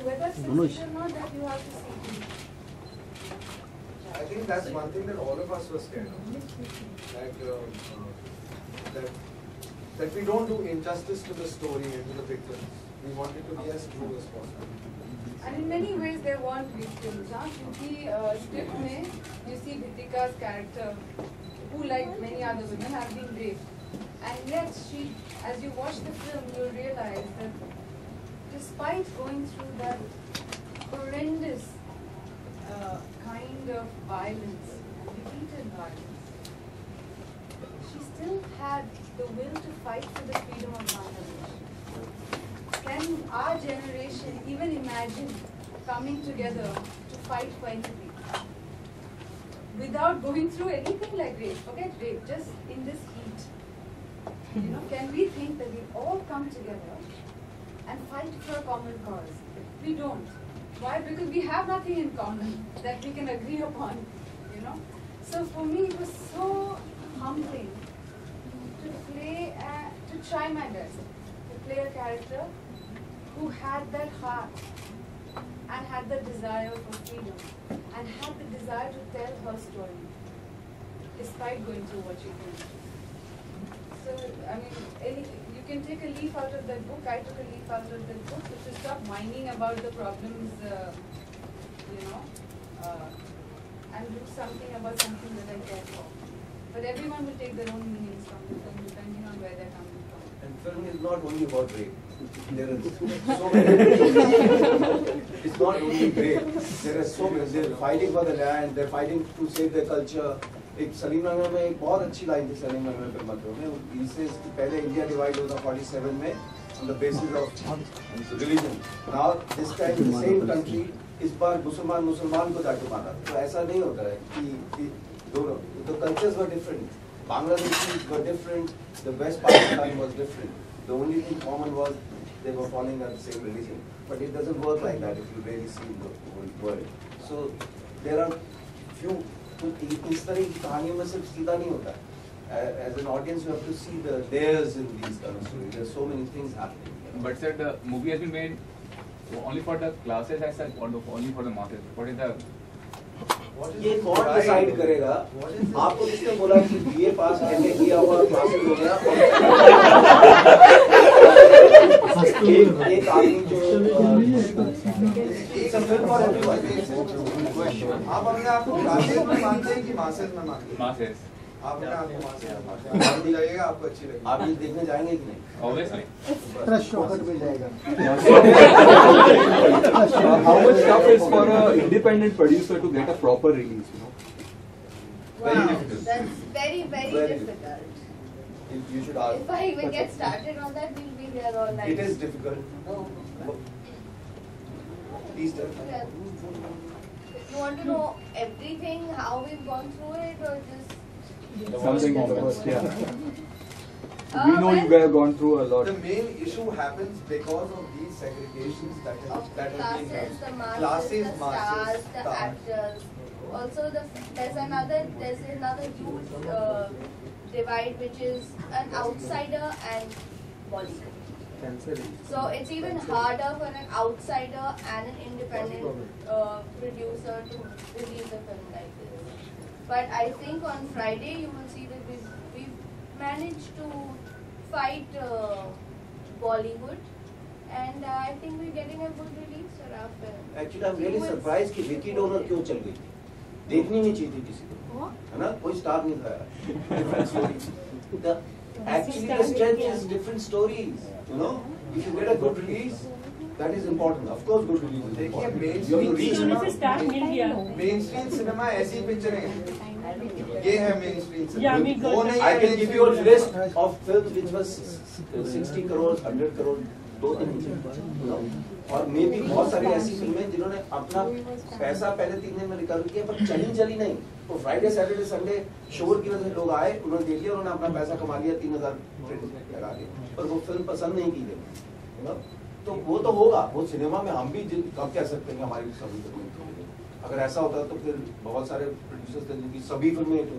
And whether it's succeed or not, that you have to see. I think that's one thing that all of us were scared of. Like, that we don't do injustice to the story and to the victims. We want it to be as true as possible. And in many ways, there weren't victims. Because script mein, you see Bhitika's character, who like many other women have been raped. And yet, she, as you watch the film, you'll realize that despite going through that horrendous kind of violence, repeated violence, she still had the will to fight for the freedom of Bangladesh. Can our generation even imagine coming together to fight for anything without going through anything like rape? Forget rape, just in this heat. You know, can we think that we all come together and fight for a common cause? We don't. Why? Because we have nothing in common that we can agree upon, you know. So for me, it was so humbling to play, to try my best, to play a character who had that heart and had the desire for freedom and had the desire to tell her story despite going through what she went through. So, I mean, you can take a leaf out of that book. I took a leaf out of that book to stop whining about the problems, you know, and do something about something that I care for. But everyone will take their own meanings from the film depending on where they're coming from. And film is not only about rape. There are so many. It's not only rape. There are so many. They're fighting for the land. They're fighting to save their culture. एक सलीम नगर में एक बहुत अच्छी line थी सलीम नगर पे मतलब में इससे पहले इंडिया डिवाइड होता 47 में on the basis of religion. Now this time the same country इस बार मुसलमान को जाके मारा. तो ऐसा नहीं होता है कि दोनों the cultures were different. Bangladeshis were different. The West Pakistan was different. The only thing common was they were following the same religion. But it doesn't work like that if you really see the whole world. So there are few. तो इस तरह की कहानियों में सिर्फ सीधा नहीं होता है. As an audience, you have to see the layers in these kind of stories. There are so many things happening. But sir, the movie has been made only for the classes as such, or only for the masses. What is the? ये कौन decide करेगा? आपको किसने बोला कि BA पास MA किया हुआ classes हो गया? एक आदमी जो it's a film for everyone. आप अपने आप को क्लासेस में मानते हैं कि मासेस में मानते हैं? Masses. आप अपने आप को मासेस में मानते हैं? आपको लगेगा आपको अच्छी लगेगी. आप ये देखने जाएंगे कि नहीं? Obviously. How much tough is for an independent producer to get a proper release? You know. Very difficult. That's very, very difficult. You should ask. If I even get started on that, we'll be here all night. It is difficult. Oh. Please tell me. Yeah. You want to know everything, how we've gone through it, or just Something almost, yeah. We know you have gone through a lot. The main issue happens because of these segregations that of have been classes, the masses, classes, the stars, the actors. Also, there's another huge divide, which is an outsider and Bollywood. So it's even harder for an outsider and an independent producer to release a film like this. But I think on Friday you will see that we've managed to fight Bollywood, and I think we're getting a good release for our film. Actually, I'm really surprised कि Vicky donor क्यों चल गई. देखनी नहीं चाहिए थी किसी को. है ना? कोई स्टार नहीं था. Different stories. Actually, the strength is different stories. You know, if you get a good release, that is important. Of course, good release is important. You have to reach. Mainstream cinema ऐसी पिक्चरें हैं. ये है mainstream cinema. वो नहीं I can give you a list of films which was 60 crore, 100 crore, दो तीन नीचे. और मे भी बहुत सारी ऐसी फिल्में जिन्होंने अपना पैसा पहले 3 दिन में निकाल दिया पर चली नहीं. तो फ्राइडे सैटरडे संडे शोर की वजह से लोग आए, उन्होंने देख लिया, उन्होंने अपना पैसा कमा लिया, 3000 लगा दिए, पर वो फिल्म पसंद नहीं की गई. तो वो तो होगा, वो सिनेमा में हम भी कब कह सकते हैं हमारी सभी फिल्में. अगर ऐसा होता तो फिर बहुत सारे प्रोड्यूसर्स थे जिनकी सभी फिल्में तो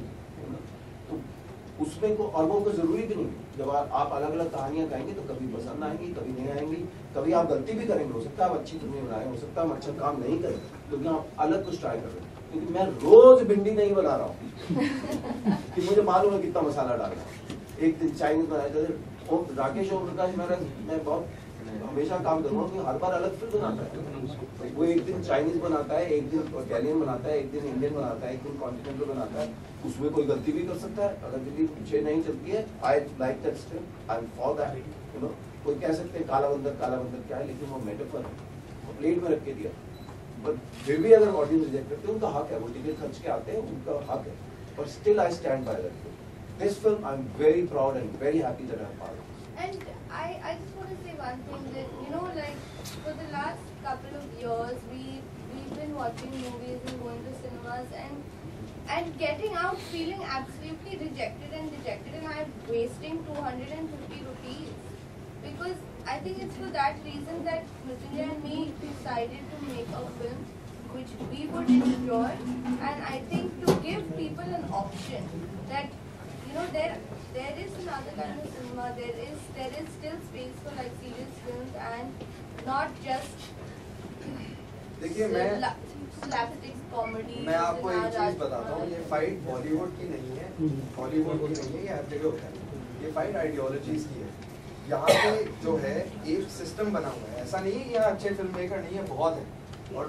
उसमें को और वो जरूरी भी नहीं. जब आप अलग अलग कहानियां गाएंगे तो कभी पसंद आएंगी, कभी नहीं आएंगी, कभी आप गलती भी करेंगे, हो सकता है आप अच्छी फिल्में बनाएं, हो सकता है हम अच्छा काम नहीं करें, क्योंकि आप अलग कुछ ट्राई कर रहे हैं। क्योंकि मैं रोज भिंडी नहीं बना रहा हूँ कि मुझे मालूम है कितना मसाला डालना है। एक दिन चाइनीज बनाया, जैसे राकेश ओम प्रकाश मैं बहुत हमेशा काम करूँगा कि हर बार अलग फिल्म बनाता है। वो एक दिन चाइनीज बनाता है, एक दिन इटालियन बनाता है, एक दिन इंडियन बनाता है, एक दिन कॉन्टिनेंटल बनाता है। उसमें कोई गलती भी कर सकता है, अगर गलती मुझे नहीं चलती है, I like that script, I am for that, you know. कोई कह सकते हैं काला बंदर क्या है, लेकिन वो मेटाफर है, प्लेट में रख के दिया। बट फिर भी अगर ऑडियंस रिजेक्ट करते हैं, उनका हक है, वो टिकट खर्च के आते हैं, उनका हक है। But still I stand by that film. This film, I'm very proud and very happy that I'm part of it. And I just want to say one thing that, you know, like for the last couple of years, we've been watching movies and going to cinemas and getting out feeling absolutely rejected, and I'm wasting 250 rupees. Because I think it's for that reason that Mrityunjay and me decided to make a film which we would enjoy, and I think to give people an option that, you know, there is another kind of cinema. There is still space for like serious films and not just देखिए मैं slapstick comedy. मैं आपको एक चीज बताता हूँ, ये fight Bollywood की नहीं है, हॉलीवुड की नहीं है, ये हर जगह होता है। ये फाइट आइडियोलॉजीज की है। यहाँ पे जो है एक सिस्टम बना हुआ है, ऐसा नहीं है यहाँ अच्छे फिल्म मेकर नहीं है, बहुत है और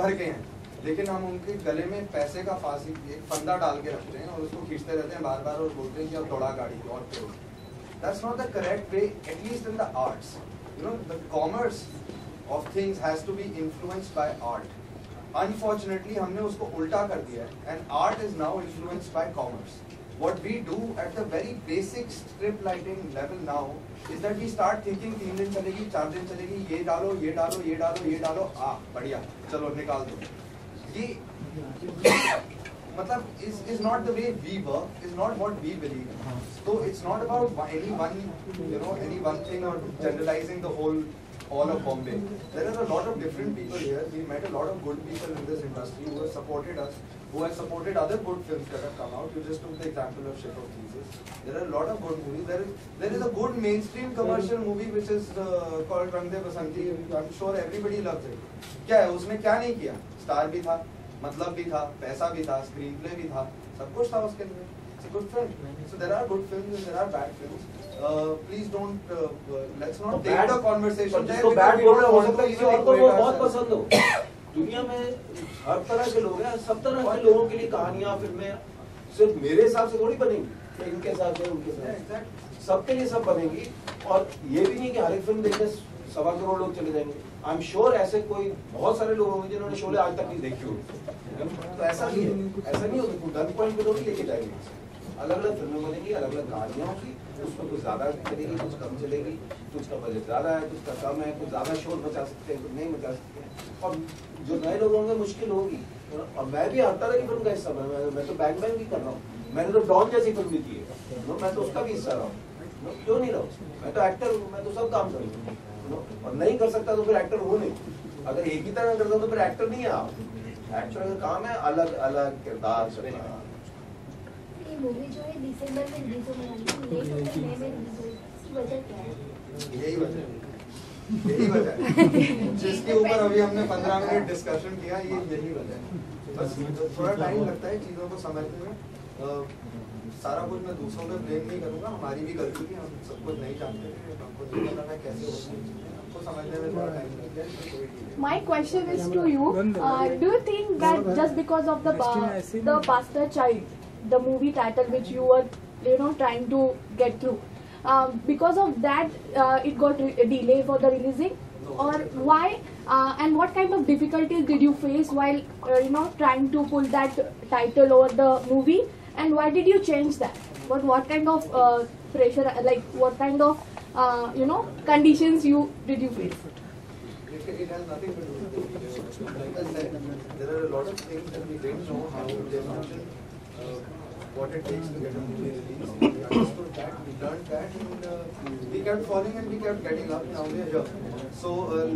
भर के हैं, लेकिन हम उनके गले में पैसे का फांसी एक फंदा डाल के रखते हैं और उसको खींचते रहते हैं बार और बोलते हैं कि अब दौड़ा गाड़ी और करो। That's not the correct way, at least in the arts. You know, the commerce of things has to be influenced by art. Unfortunately, हमने उसको उल्टा कर दिया है, and art is now influenced by commerce. What we do at the very basic script writing level now is that we start thinking 3 दिन चलेगी, 4 दिन चलेगी, ये डालो, ये डालो, ये डालो, ये डालो, बढ़िया, चलो निकाल दो। ये मतलब is not the way we work, is not what we believe in. So it's not about any one thing or generalizing the all of Bombay. There are a lot of different people here. We met a lot of good people in this industry who have supported us, who have supported other good films that have come out. You just took the example of Ship of Theseus. There are a lot of good movies. There is a good mainstream commercial movie which is called Rang De Basanti. I'm sure everybody loves it. क्या है उसने क्या नहीं किया? Star भी था, मतलब भी था, पैसा भी था, स्क्रीन प्ले भी था, सब कुछ था उसके अंदर। It's a good film. So there are good films and there are bad films. Please don't let's not take the conversation there. जिसको बैड बोल रहे हो सकता है किसी और को वो बहुत पसंद हो। दुनिया में हर तरह के लोग हैं, सब तरह के लोगों के लिए कहानियां, फिल्में सिर्फ मेरे हिसाब से थोड़ी बनेंगी, इनके हिसाब से, उनके हिसाब से, सबके लिए सब बनेगी। और ये भी नहीं कि हर एक फिल्म देखने 1.25 करोड़ लोग चले जाएंगे। आई एम श्योर ऐसे कोई बहुत सारे लोग होंगे जिन्होंने शोले आज तक नहीं देखी होगी। तो ऐसा नहीं है, ऐसा नहीं होगा। गन पॉइंट पे तो नहीं लेके जाएंगे। अलग अलग फिल्में बनेंगी, अलग अलग कहानियां होगी, उसमें कुछ ज्यादा चलेगी, कुछ कम चलेगी, कुछ का बजट ज्यादा है, कुछ का कम है, कुछ ज्यादा शोर मचा सकते हैं, कुछ नहीं मचा सकते हैं। और जो नए लोग होंगे मुश्किल होगी। और मैं भी हर तरह की फिल्म का हिस्सा बना, मैं तो बैंग बैंग भी कर रहा हूँ, मैंने तो डॉन जैसी फिल्म भी की है, मैं तो उसका भी हिस्सा रहा हूँ, क्यों नहीं रहा हूँ? मैं तो एक्टर हूँ, मैं तो सब काम करूँ। और नहीं कर सकता तो फिर एक्टर हो नहीं। अगर एक ही तरह करता हूँ तो फिर एक्टर नहीं है आप। एक्टर का काम है अलग अलग किरदार करना। ये मूवी जो है दिसंबर में रिलीज होने वाली है, लेट होकर मई में रिलीज होगी, इसकी वजह क्या है? यही वजह है जिसके ऊपर अभी हमने 15 मिनट डिस्कशन किया, यही वजह है। बस थोड़ा टाइम लगता है चीज़ों को समझने में। सारा कुछ मैं दूसरों पे ब्लेम नहीं करूँगा, हमारी भी गलती थी, हम सब कुछ नहीं जानते थे, हमको नहीं पता था कैसे होती है, हमको समझने में थोड़ा टाइम लग गया। My question is to you. Do you think that just because of the bastard child, the movie title which you were trying to get through, because of that it got delay for the releasing, or why? And what kind of difficulties did you face while trying to pull that title over the movie? And why did you change that? What kind of pressure, like what kind of conditions did you face? It has nothing to do with the video. Like I said, there are a lot of things that we didn't know how they function. what it takes to get a movie released. We understood that, we learned that, and we kept following and we kept getting up. Now we are here. So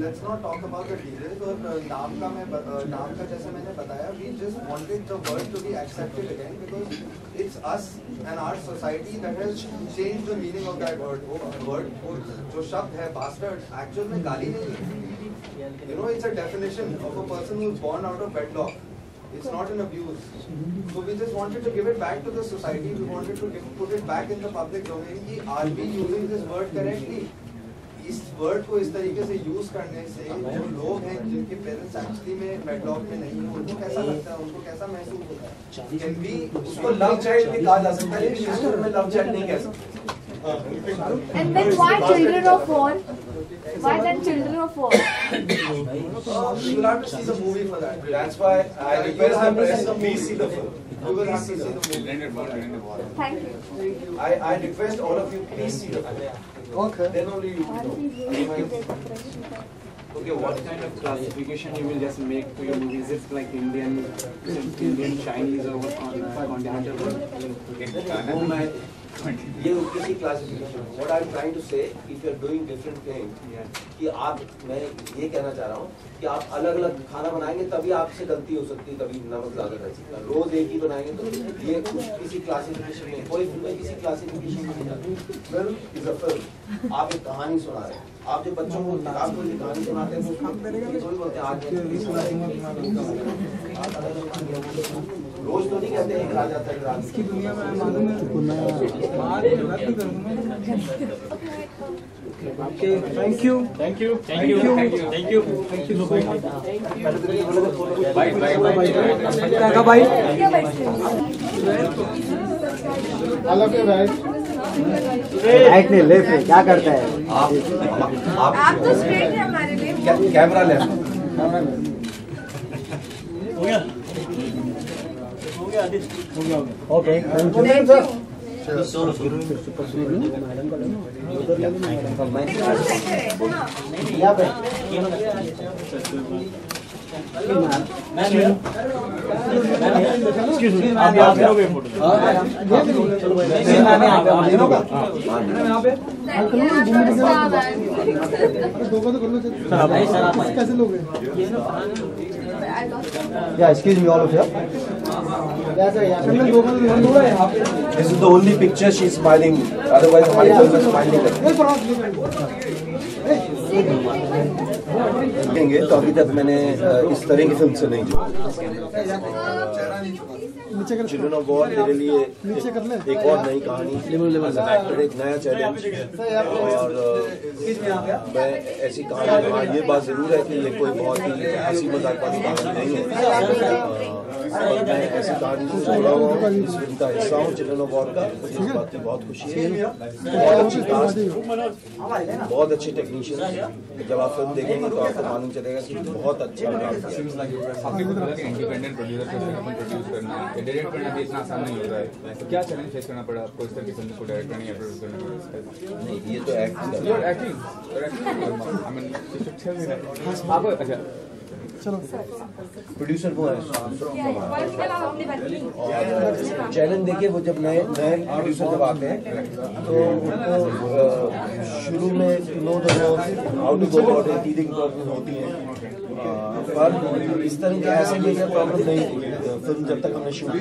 let's not talk about the details. और नाम का जैसे मैंने बताया, we just wanted the word to be accepted again because it's us and our society that has changed the meaning of that word. Word जो शब्द है bastard, actual में गाली नहीं है. You know, it's a definition of a person who's born out of wedlock. It's not an abuse. So we just wanted to give it back to the society. We wanted to put it back in the public domain. कि are we using this word correctly? इस word को इस तरीके से use करने से जो लोग हैं जिनके parents actually में wedlock में नहीं हैं, उनको कैसा लगता है, उनको कैसा महसूस होता है? Can we उसको love child भी कहा जा सकता है, लेकिन इस में love child नहीं कह सकते. And then why children of 4? Why then children of 4? you'll have to see the movie for that. That's why I request the press to please see the film. You will have to see the movie. Thank you. I request all of you please see the film. Okay. Then only you know. Okay, what kind of classification you will just make to your movie? Is it like Indian, Chinese, or what continental? ये किसी classification. What I'm trying to say, if you're doing different things, कि आप, मैं ये कहना चाह रहा हूँ कि आप अलग अलग खाना बनाएंगे तभी आपसे गलती हो सकती है, कभी नमक ज़्यादा रह सकता है. रोज एक ही बनाएंगे तो ये किसी क्लासिफिकेशन में, कोई फिल्म किसी क्लासिफिकेशन में नहीं जाती. Film is a film. आप एक कहानी सुना रहे हैं, आप जो बच्चों को आपको ये कहानी सुनाते हैं वो बोलते हैं आज रोज तो नहीं कहते हैं राजा तक रात की दुनिया में मालूम है. Thank you. Thank you. Thank you. Thank you. Thank you. Thank you so much. Bye. Bye. क्या भाई? अलग है भाई. राइट नहीं लेफ्ट है, क्या करता है? आप तो स्ट्रेट है हमारे लिए. कैमरा ले. हो गया. ओके. Thank you. कैसे लोग हैं? Yeah, excuse me, all of you. This is the only picture she's smiling. Otherwise, हमारी फिल्म में smiling देखेंगे तो अभी तक मैंने इस तरह की फिल्म से नहीं जोड़ी. चिल्ड्रन ऑफ गॉड मेरे लिए एक और नई कहानी, एक नया चैलेंज. और मैं ऐसी कहानी, हाँ ये बात जरूर है कि ये कोई बहुत ही हंसी मजाक वाली कहानी नहीं है. और मैं ऐसी कहानी से जुड़ा हुआ हूँ, इस फिल्म का हिस्सा हूँ चिल्ड्रन ऑफ गॉड का. मुझे इस बात की बहुत खुशी है. बहुत अच्छी कास्ट, बहुत अच्छे टेक्नीशियन. जब आप फिल्म देखेंगे तो आपको मालूम चलेगा कि बहुत अच्छा काम किया. आपने बोला कि इंडिपेंडेंट प्रोड्यूसर को अपन प्रोड्यूस करना है, डायरेक्ट करना भी इतना आसान नहीं होता है. तो क्या चैलेंज फेस करना पड़ा आपको इस तरह की फिल्म को डायरेक्ट करने या प्रोड्यूस करने? नहीं, ये तो एक्टिंग आई मीन आप अच्छा प्रोड्यूसर वो है. चैलेंज देखिए, वो जब नए प्रोड्यूसर जब आते हैं तो उनको शुरू में know how to go about it, teething problem होती है. पर इस तरह के ऐसे भी प्रॉब्लम नहीं थी फिल्म जब तक हमने शूट की.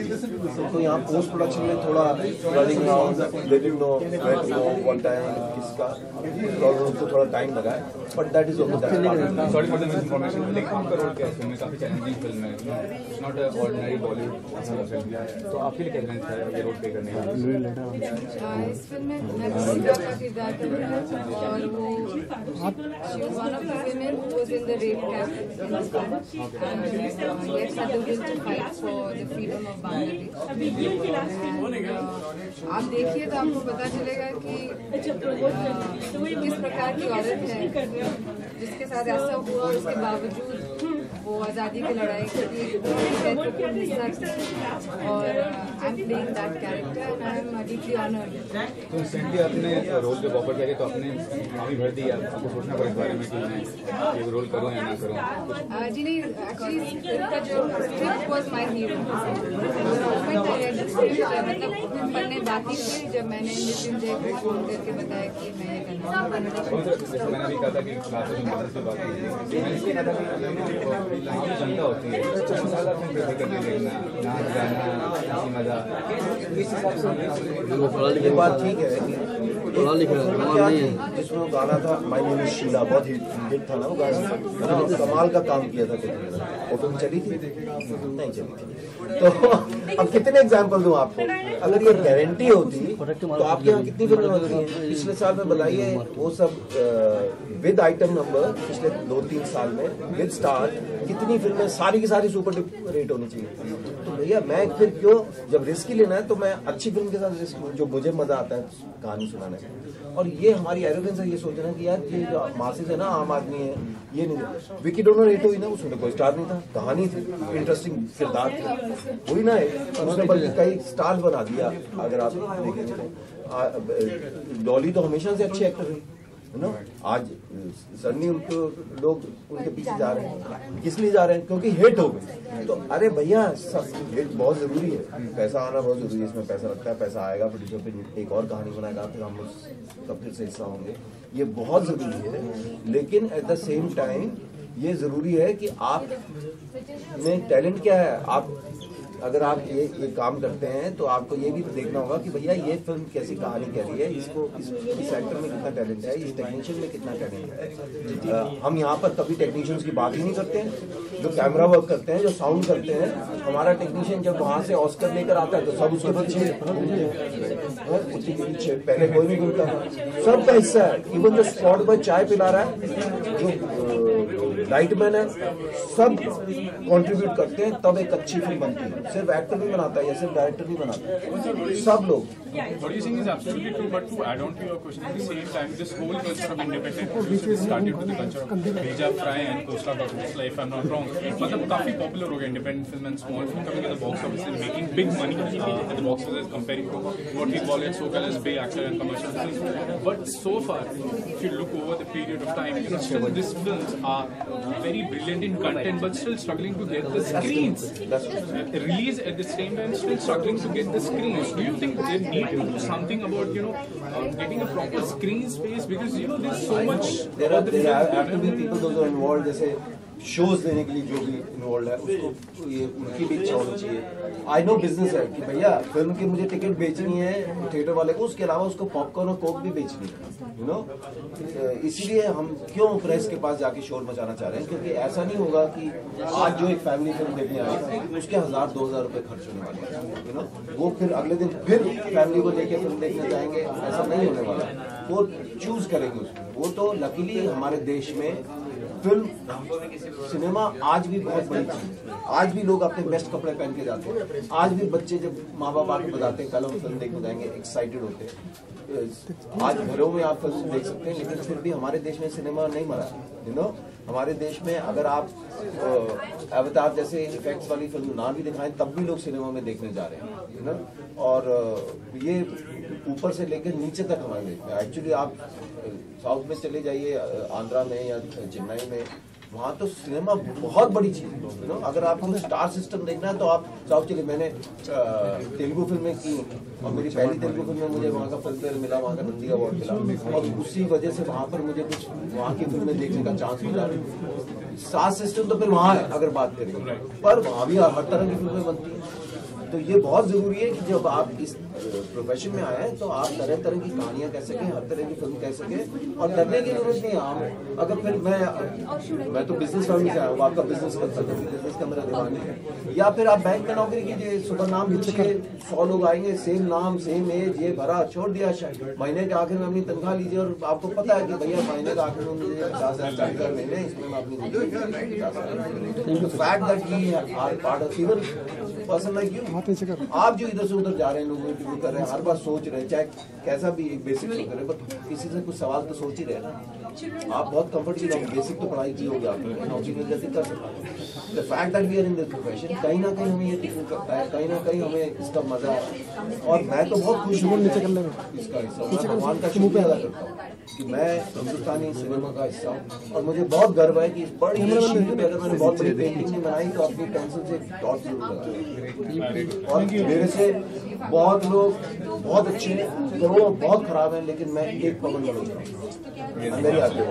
तो यहाँ पोस्ट प्रोडक्शन में थोड़ा रनिंग लेटिंग नो वन टाइम किसका प्रॉब्लम को थोड़ा टाइम लगा है. But that is okay. Sorry for the misinformation, लेकिन आपका रोल क्या है फिल्म में? काफी चैलेंजिंग फिल्म है, it's not a ordinary Bollywood film. तो आपके लिए क्या चैलेंज था ये रोल प्ले करने का? इस फिल्म में मैं सीता का किरदार कर रही हूँ और वो she was one of the women who was in the rape camp in Pakistan and yet had the will to fight for the freedom of Bangladesh. And आप देखिए तो आपको पता चलेगा कि किस प्रकार की औरत है जिसके साथ ऐसा हुआ, उसके बावजूद वो आज़ादी की लड़ाई और I am playing that character and I am deeply honoured. तो रिसेंटली अपने रोल पे ऑफर किया तो आपने हामी भर दी, आपको सोचना पड़ा इस बारे में कि मैं ये रोल करूँ या ना करूँ? जी नहीं, एक्चुअली इसका जो स्क्रिप्ट वाज माय हीरो, मतलब पढ़ने बाकी थी जब मैंने मृत्युंजय को फोन करके बताया कि मैं ये करना चाहती हूँ। मैंने भी कहा था कि क्लास में मदद से बात की, मैंने इसलिए कहा था कि जनता होती है मसाला फिल्म प्रेफर करके देखना, नाच गाना मजा, इस हिसाब से ये बात ठीक है कि जिसमें गाना था माय नेम इज शीला, बहुत हिट था ना वो गाना, कमाल का काम किया था वो फिल्म चली थी नहीं चली थी। तो अब कितने एग्जाम्पल दूं आपको, अगर ये गारंटी होती तो आपके यहाँ कितनी फिल्में होती हैं? पिछले साल में बताइए वो सब विद आइटम नंबर, पिछले 2-3 साल में विद स्टार कितनी फिल्में, सारी की सारी सुपर हिट होनी चाहिए। तो भैया मैं फिर क्यों, जब रिस्क ही लेना है तो मैं अच्छी फिल्म के साथ रिस्क लूं जो मुझे मजा आता है कहानी सुनाने में। और ये हमारी एरोगेंस है, ये सोचना कि यार ये जो मासेस है ना, आम आदमी है, ये नहीं। विकी डोनर हिट हुई ना, उसमें कोई स्टार नहीं था, कहानी थी, इंटरेस्टिंग किरदार थे, हुई ना, उसने बल्कि कई स्टार्स बना दिया। अगर आप देखेंगे तो डॉली तो हमेशा से अच्छी एक्टर रही है ना, आज सन्नी उनको लोग उनके पीछे जा रहे हैं, किस लिए जा रहे हैं? क्योंकि हिट हो गए। तो अरे भैया सब हिट बहुत जरूरी है, पैसा आना बहुत जरूरी है, इसमें पैसा लगता है, पैसा आएगा प्रोड्यूसर पे एक और कहानी बनाएगा, फिर हम उसका फिर से हिस्सा होंगे, ये बहुत जरूरी है। लेकिन एट द सेम टाइम ये जरूरी है कि आप में टैलेंट क्या है। आप अगर आप ये काम करते हैं तो आपको ये भी देखना होगा कि भैया ये फिल्म कैसी कहानी कह रही है, इसको इस एक्टर में कितना टैलेंट है, इस टेक्नीशियन में कितना टैलेंट है। हम यहाँ पर कभी टेक्नीशियंस की बात ही नहीं करते हैं, जो कैमरा वर्क करते हैं, जो साउंड करते हैं। हमारा टेक्नीशियन जब वहाँ से ऑस्कर लेकर आता है तो सब उसके पीछे पहले कोई नहीं घूमता, सबका हिस्सा है। इवन जो स्पॉट पर चाय पिला रहा है, जो लाइटमैन है, सब कंट्रीब्यूट करते हैं, तब एक अच्छी फिल्म बनती है। सिर्फ एक्टर नहीं बनाता है या सिर्फ डायरेक्टर नहीं बनाता है, सब लोग। What you saying is absolutely true, but to add on to your question, at the same time, this whole culture of independent producers started with the culture of Beja Fry and Costa Gavasla, if I'm not wrong. मतलब काफी popular हो गया independent film and small film coming at the box office and making big money at the box office comparing to what we call it so-called as big action and commercial films. But so far, if you look over the period of time, you know, still these films are very brilliant in content, but still struggling to get the screens. Release at the same time, still struggling to get the screens. Do you think they need to do something about, you know, getting a proper screen space? Because, you know, there's so much. There have to be people those are involved, जैसे shows देने के लिए जो भी involve है, उसको ये उनकी भी इच्छा होनी चाहिए। आई नो बिजनेस है कि भैया फिल्म की मुझे टिकट बेचनी है थिएटर वाले को, उसके अलावा उसको पॉपकॉर्न और कोक भी बेचनी है, यू नो। इसीलिए हम क्यों प्रेस के पास जाके शोर मचाना चाह रहे हैं, क्योंकि ऐसा नहीं होगा कि आज जो एक फैमिली फिल्म देखने आए उसके 1000-2000 रुपए खर्च होने वाले हैं, यू नो। वो फिर अगले दिन फिर फैमिली को लेके फिल्म देखने जाएंगे, ऐसा नहीं होने वाला। वो चूज करेंगे उसको। वो तो लकीली हमारे देश में फिल्म सिनेमा आज भी बहुत बड़ी चीज है। आज भी लोग अपने बेस्ट कपड़े पहन के जाते हैं, आज भी बच्चे जब माँ बाप आके बताते हैं कल हम फिल्म देखने जाएंगे, एक्साइटेड होते हैं। आज घरों में आप फिल्म देख सकते हैं, लेकिन फिर भी हमारे देश में सिनेमा नहीं मरा, यू नो। हमारे देश में अगर आप अवतार जैसे इफेक्ट्स वाली फिल्म ना भी दिखाएं तब भी लोग सिनेमा में देखने जा रहे हैं, यू नो। और ये ऊपर से लेकर नीचे तक हमारे देश में, एक्चुअली आप साउथ में चले जाइए, आंध्रा में या चेन्नई में, वहाँ तो सिनेमा बहुत बड़ी चीज है, यू नो। अगर आपको स्टार सिस्टम देखना है तो आप साउथ चलिए। मैंने तेलुगु फिल्में की और मेरी पहली तेलुगु फिल्म में मुझे वहाँ का फिल्म फेयर मिला, वहाँ का नंदी अवार्ड मिला, और उसी वजह से वहाँ पर मुझे कुछ वहाँ की फिल्में देखने का चांस मिला। स्टार सिस्टम तो फिर वहाँ है अगर बात करें, पर वहाँ भी हर तरह की फिल्में बनती हैं। तो ये बहुत जरूरी है कि जब आप इस प्रोफेशन में आए हैं तो आप तरह तरह की कहानियां कह सकें, हर तरह की फिल्म कह सकें, और डरने की जरूरत नहीं है। आप अगर फिर मैं तो बिजनेस फैमिली से आया हूँ, आपका बिजनेस करता हूँ, बिजनेस का मेरा दिमाग है, या फिर आप बैंक में नौकरी कीजिए, सुबह नाम लिखिए, 100 लोग आएंगे, सेम नाम सेम एज, ये भरा छोड़ दिया, महीने के आखिर में अपनी तनख्वाह लीजिए और आपको पता है कि भैया महीने के आखिर में मुझे 50,000-40,000 महीने, इसमें मैं अपनी fact that we are part of even person like you आप जो इधर से उधर जा रहे हैं, लोगों को कर रहे हैं, हर बार सोच रहे हैं, चाहे कैसा भी एक बेसिक सोच रहे हैं, पर किसी से कुछ सवाल तो सोच ही रहे हैं ना। आप बहुत कंफर्टेबल हो, बेसिक तो पढ़ाई की होगी आपने, नौकरी मिल जाती कर सकते। The fact that we are in this profession, कहीं ना कहीं हमें ये दिखने करता है, कहीं ना कहीं हमें इसका मजा है। और मैं तो बहुत खुश हूँ इसका हिस्सा, मैं भगवान का शुक्रिया अदा करता हूँ कि मैं हिंदुस्तानी सिनेमा का हिस्सा हूँ। और मुझे बहुत गर्व है कि इस बड़ी शीट पे अगर मैंने बहुत बड़ी पेंटिंग नहीं बनाई तो अपनी पेंसिल से डॉट जरूर लगाया। और मेरे से बहुत लोग बहुत अच्छे हैं, करोड़ों बहुत खराब हैं, लेकिन मैं एक पवन बन रहा हूँ। मेरी आगे